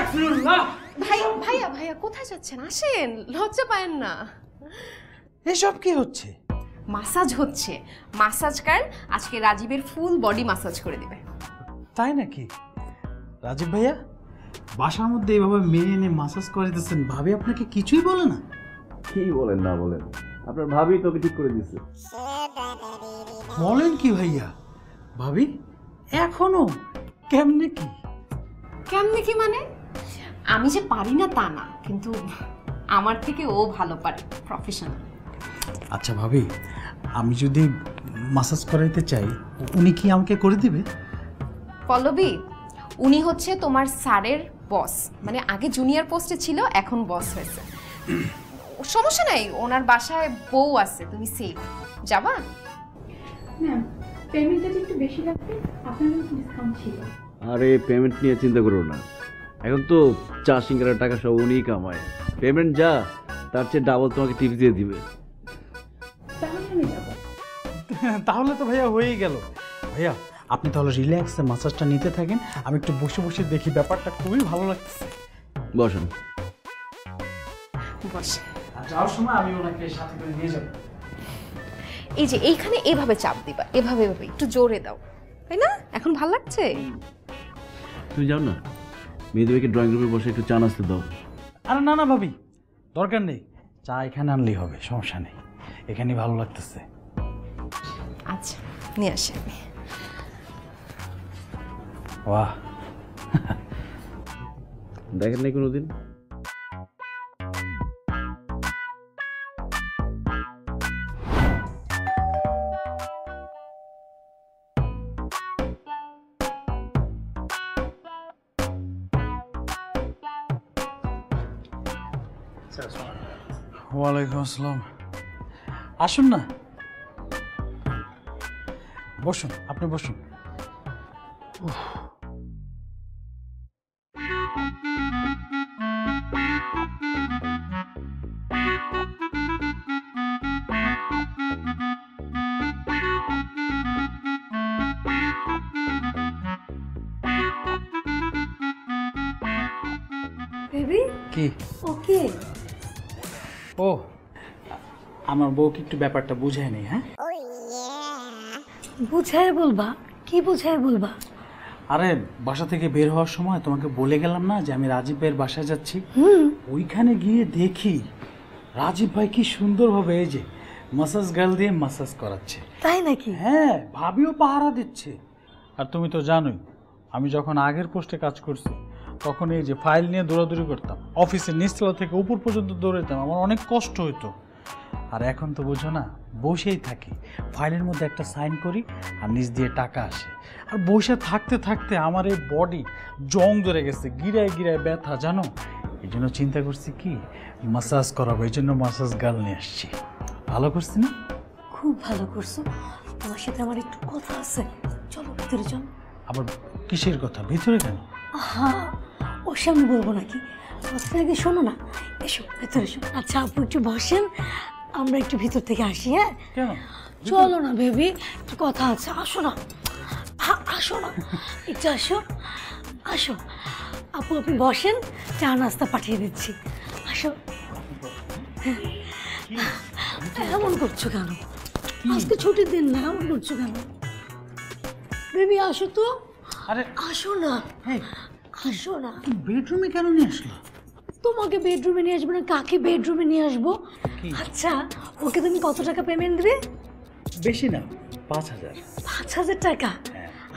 আস্তাগফিরুল্লাহ। ভাইয়া ভাইয়া কোথায় যাচ্ছেন? আসেন, লজ্জা পায়েন না। এসব কি হচ্ছে? মাসাজ হচ্ছে। মাসাজকার আজকে রাজীবের ফুল বডি মাসাজ করে দিবে। তাই নাকি? রাজীব ভাইয়া বাসার মধ্যে এইভাবে মেয়ে এনে মাসাজ করে দিচ্ছেন, ভাবি আপনাকে কিছুই বলে না? কি বলেন না বলেন, আপনার ভাবি তোকে ঠিক করে দিচ্ছে। বলেন কি ভাইয়া? ভাবি এখনো? কেমনে কি? কেমনে কি মানে? আমি যে পারি না তা না, কিন্তু আমার থেকে ও ভালো পারে, প্রফেশনাল। আচ্ছা ভাবি, আমি যদি মাসাজ করাইতে চাই উনি কি আমাকে করে দিবে? পল্লবী, উনি হচ্ছে তোমার স্যারের বস, মানে আগে জুনিয়র পোস্টে ছিল, এখন বস হয়েছে। সমস্যা নাই, ওনার বাসায় বউ আছে, তুমি সেফ। যাবা? ম্যাম, পেমেন্টটা একটু বেশি লাগবে, আপনার ডিসকাউন্ট ছিল। আরে পেমেন্ট নিয়ে চিন্তা করো না, এখন তো চা সিঙ্গারার টাকা সব উনিই কামায়। পেমেন্ট যা তার চেয়ে ডাবল তোমাকে টিপস দিয়ে দিবে। তাহলে আমি যাবো। তাহলে তো ভাইয়া হয়েই গেল। ভাইয়া আপনি তাহলে রিল্যাক্সে মাসাজটা নিতে থাকেন, আমি একটু বসে বসে দেখি, ব্যাপারটা খুবই ভালো লাগতেছে। বসেন। বস। আর যাওয়ার সময় আমি ওনাকে সাথে করে নিয়ে যাব। এই যে এইখানে এভাবে চাপ দিবা, এভাবে এভাবে একটু জোরে দাও, তাই না? এখন ভালো লাগছে? তুমি যাও না, মেয়েদেরকে ড্রয়িং রুমে বসে একটু চা নাস্তা দাও। আরে না না ভাবি, দরকার নেই, চা এখানে আনলেই হবে, সমস্যা নেই, এখানেই ভালো লাগতেছে। আচ্ছা নিয়ে আসি আমি। বাহ, দেখেন নাই কোনোদিন? ওয়ালাইকুম আসসালাম। আসুন না, বসুন, আপনি বসুন। বেবি কি? ওকে। ও, আমার বউকে একটু ব্যাপারটা বুঝায় নেই। হ্যাঁ, বুঝায় বলবা? কি বুঝায় বলবা? আরে বাসা থেকে বের হওয়ার সময় তোমাকে বলে গেলাম না যে আমি রাজীব ভাইয়ের বাসায় যাচ্ছি? ওইখানে গিয়ে দেখি রাজীব ভাই কি সুন্দরভাবে এই যে মাসাজ গার্ল দিয়ে মাসাজ করাচ্ছে। তাই নাকি? হ্যাঁ, ভাবিও পাহারা দিচ্ছে। আর তুমি তো জানোই আমি যখন আগের পোস্টে কাজ করছি তখন এই যে ফাইল নিয়ে দৌড়াদৌড়ি করতাম, অফিসের নিচতলা থেকে উপর পর্যন্ত দৌড়াইতাম, আমার অনেক কষ্ট হতো। আর এখন তো বুঝো না, বসেই থাকি, ফাইলের মধ্যে একটা সাইন করি আর নিচ দিয়ে টাকা আসে। আর বসে থাকতে থাকতে আমার এই বডি জং ধরে গেছে, গিরায় গিরায় ব্যথা, জানো? এই জন্য চিন্তা করছি কি মাসাজ করাবো, এই জন্য মাসাজ গার্ল নিয়ে আসছি। ভালো করছি না? খুব ভালো করছো। তোমার সাথে আমার একটু কথা আছে, চলো ভিতরে চলো। আবার কিসের কথা? ভিতরে কেন? হ্যাঁ, ওর সামনে বলবো নাকি, কথাটা আগে শোনো না। এসো ভেতরে এসো। আচ্ছা আপু একটু বসেন, আমরা একটু ভিতর থেকে আসি। হ্যাঁ কেন? চলো না বেবি, একটু কথা আছে, আসো না। আসো না, একটু আসো আসো। আপু আপনি বসেন, চা নাস্তা পাঠিয়ে দিচ্ছি, আসো। এমন করছো কেন? আজকে ছুটির দিন না, এমন করছো কেন? বেবি আসো তো। আরে আসো না, হ্যাঁ, আসো না। বেডরুমে কেন নিয়ে আসলো? তোমাকে বেডরুমে নিয়ে আসবো না, কাকে বেডরুমে নিয়ে আসবো? আচ্ছা ওকে তুমি কত টাকা পেমেন্ট দেবে? বেশি না, 5,000। 5,000 টাকা?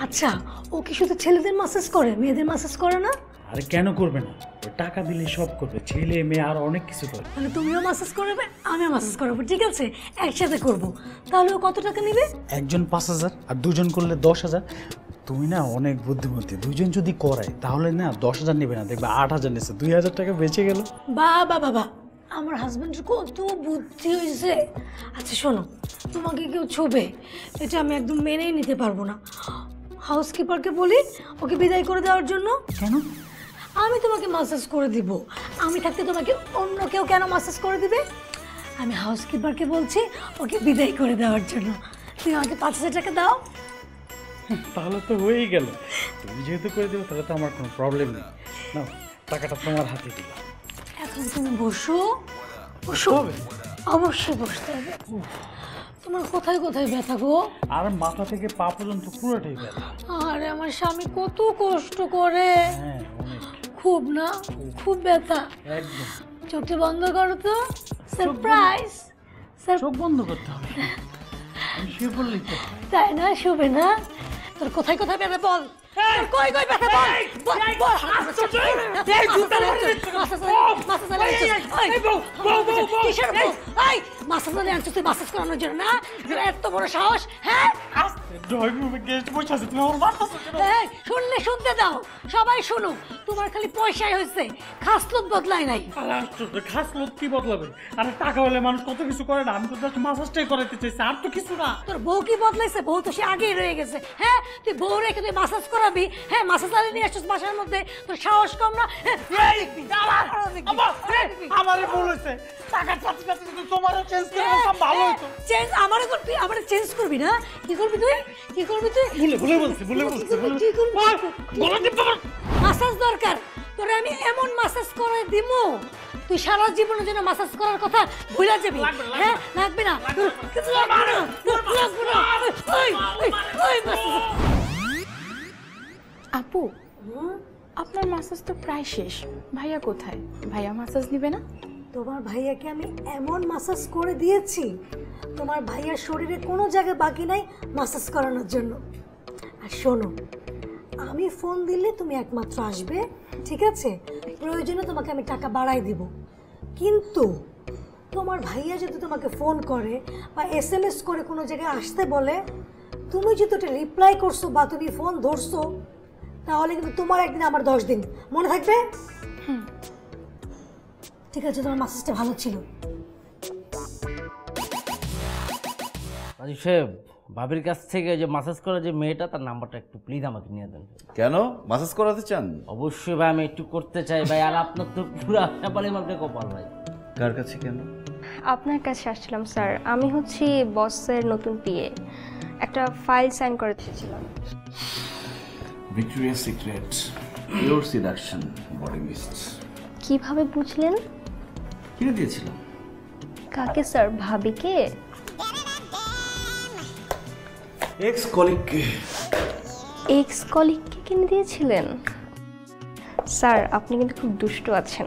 আচ্ছা ও কি শুধু ছেলেদের মাসাজ করে, মেয়েদের মাসাজ করে না? আরে কেন করবে না, ও টাকা দিলে সব করবে, ছেলে মেয়ে আর অনেক কিছু করে। তাহলে তুমিও মাসাজ করবে, আমিও মাসাজ করবো, ঠিক আছে? একসাথে করব। তাহলে ও কত টাকা নেবে? একজন 5,000 আর দুজন করলে 10,000। তুমি না অনেক বুদ্ধিমতী, দুজন যদি করায় তাহলে না 10,000 নেবে না, দেখবে 8,000 নিচ্ছে, 2,000 টাকা বেঁচে গেল। বাবা বাবা, আমার হাজবেন্ডের কত বুদ্ধি হয়েছে। আচ্ছা শোনো, তোমাকে কেউ ছোবে এটা আমি একদম মেনেই নিতে পারবো না। হাউসকিপারকে বলি ওকে বিদায় করে দেওয়ার জন্য। কেন? আমি তোমাকে মাসাজ করে দিব, আমি থাকতে তোমাকে অন্য কেউ কেন মাসাজ করে দিবে? আমি হাউসকিপারকে বলছি ওকে বিদায় করে দেওয়ার জন্য। তুমি আমাকে 5,000 টাকা দাও। তাহলে তো হয়েই গেল, তুমি যেহেতু করে দেবো তাহলে তো আমার কোনো প্রবলেম নেই। নাও টাকাটা তোমার হাতে দিলাম। এখন তুমি বসো বসো, হবে? অবশ্যই বসতে হবে। তোমার কোথায় কোথায় ব্যথা গো? আর মাথা থেকে পা পর্যন্ত পুরোটাই ব্যথা। আরে আমার স্বামী কত কষ্ট করে। হ্যাঁ অনেক। খুব না, খুব ব্যথা। একদম। চোখটা বন্ধ করো তো। সারপ্রাইজ। চোখ বন্ধ করতে হবে, আমি শুয়ে পড়লেই তো। তাই না? শুবে না? তোর কোথায় কোথায় ব্যথা বল। তোর কই কই ব্যথা বল। বল বল। এই জুতা কিসের বউ? এই মাসাজ আনছিস তুই মাসাজ করানোর জন্য না? এত বড় সাহস, হ্যাঁ? ড্রয়িং রুমে গেস্ট বসে আছে, তুমি আমার মারতেছো কেন? এই শুনলে শুনতে দাও, সবাই শুনুক। তোমার খালি পয়সাই হয়েছে, খাসলত বদলাই নাই। আরে আশ্চর্য, খাসলত কি বদলাবে? আরে টাকা হলে মানুষ কত কিছু করে না, আমি তো জাস্ট মাসাজটাই করাতে চাইছি, আর তো কিছু না। তোর বউ কি বদলাইছে? বউ তো সে আগেই রয়ে গেছে। হ্যাঁ তুই বউ রেখে তুই মাসাজ করাবি? হ্যাঁ মাসাজ আলি নিয়ে আসছিস বাসার মধ্যে, তোর সাহস কম না? আমারে বলেছে টাকার সাথে সাথে যদি তোমারও চেঞ্জ করে দিতাম ভালো হতো। চেঞ্জ আমারে করবি? আমারে চেঞ্জ করবি না? কি করবি তুই? কি করবি তুই? ভুলে বলছি, ভুলে বলছি, ভুলে কি করবি? বলে দিতে পারো। মাসাজ দরকার তোরে, আমি এমন মাসাজ করে দিমু তুই সারা জীবনের জন্য মাসাজ করার কথা ভুলে যাবি। হ্যাঁ লাগবে না, কিছু লাগবে না, লাগবে না। ওই ওই ওই মাসাজ। আপু, আপনার মাসাজ তো প্রায় শেষ। ভাইয়া কোথায়? ভাইয়া মাসাজ নিবে না? তোমার ভাইয়াকে আমি এমন মাসাজ করে দিয়েছি, তোমার ভাইয়ার শরীরে কোনো জায়গায় বাকি নাই মাসাজ করানোর জন্য। আর শোনো, আমি ফোন দিলে তুমি একমাত্র আসবে, ঠিক আছে? প্রয়োজনে তোমাকে আমি টাকা বাড়াই দিব, কিন্তু তোমার ভাইয়া যদি তোমাকে ফোন করে বা SMS করে কোনো জায়গায় আসতে বলে, তুমি যদি ওটা রিপ্লাই করছো বা তুমি ফোন ধরছো, তাহলে কিন্তু তোমার একদিন আমার 10 দিন, মনে থাকবে? ঠিক আছে, তোমার মাসাজটা ভালো ছিল। রাজীব সাহেব, ভাবির কাছ থেকে যে মাসাজ করা যে মেয়েটা, তার নাম্বারটা একটু প্লিজ আমাকে নিয়ে দেন। কেন মাসাজ করাতে চান? অবশ্যই ভাই, আমি একটু করতে চাই ভাই। আর আপনার তো পুরা নেপালি মার্কে কপাল ভাই। কার কাছে কেন? আপনার কাছে আসছিলাম স্যার। আমি হচ্ছি বসের নতুন পিএ, একটা ফাইল সাইন করে দিয়েছিলাম। Victoria Secret pure seduction body mist কিভাবে বুঝলেন? কিনে দিয়েছিলাম। কাকে স্যার? ভাবিকে? এক্স কলিগকে। এক্স কলিগকে কিনে দিয়েছিলেন? স্যার আপনি কিন্তু খুব দুষ্ট আছেন।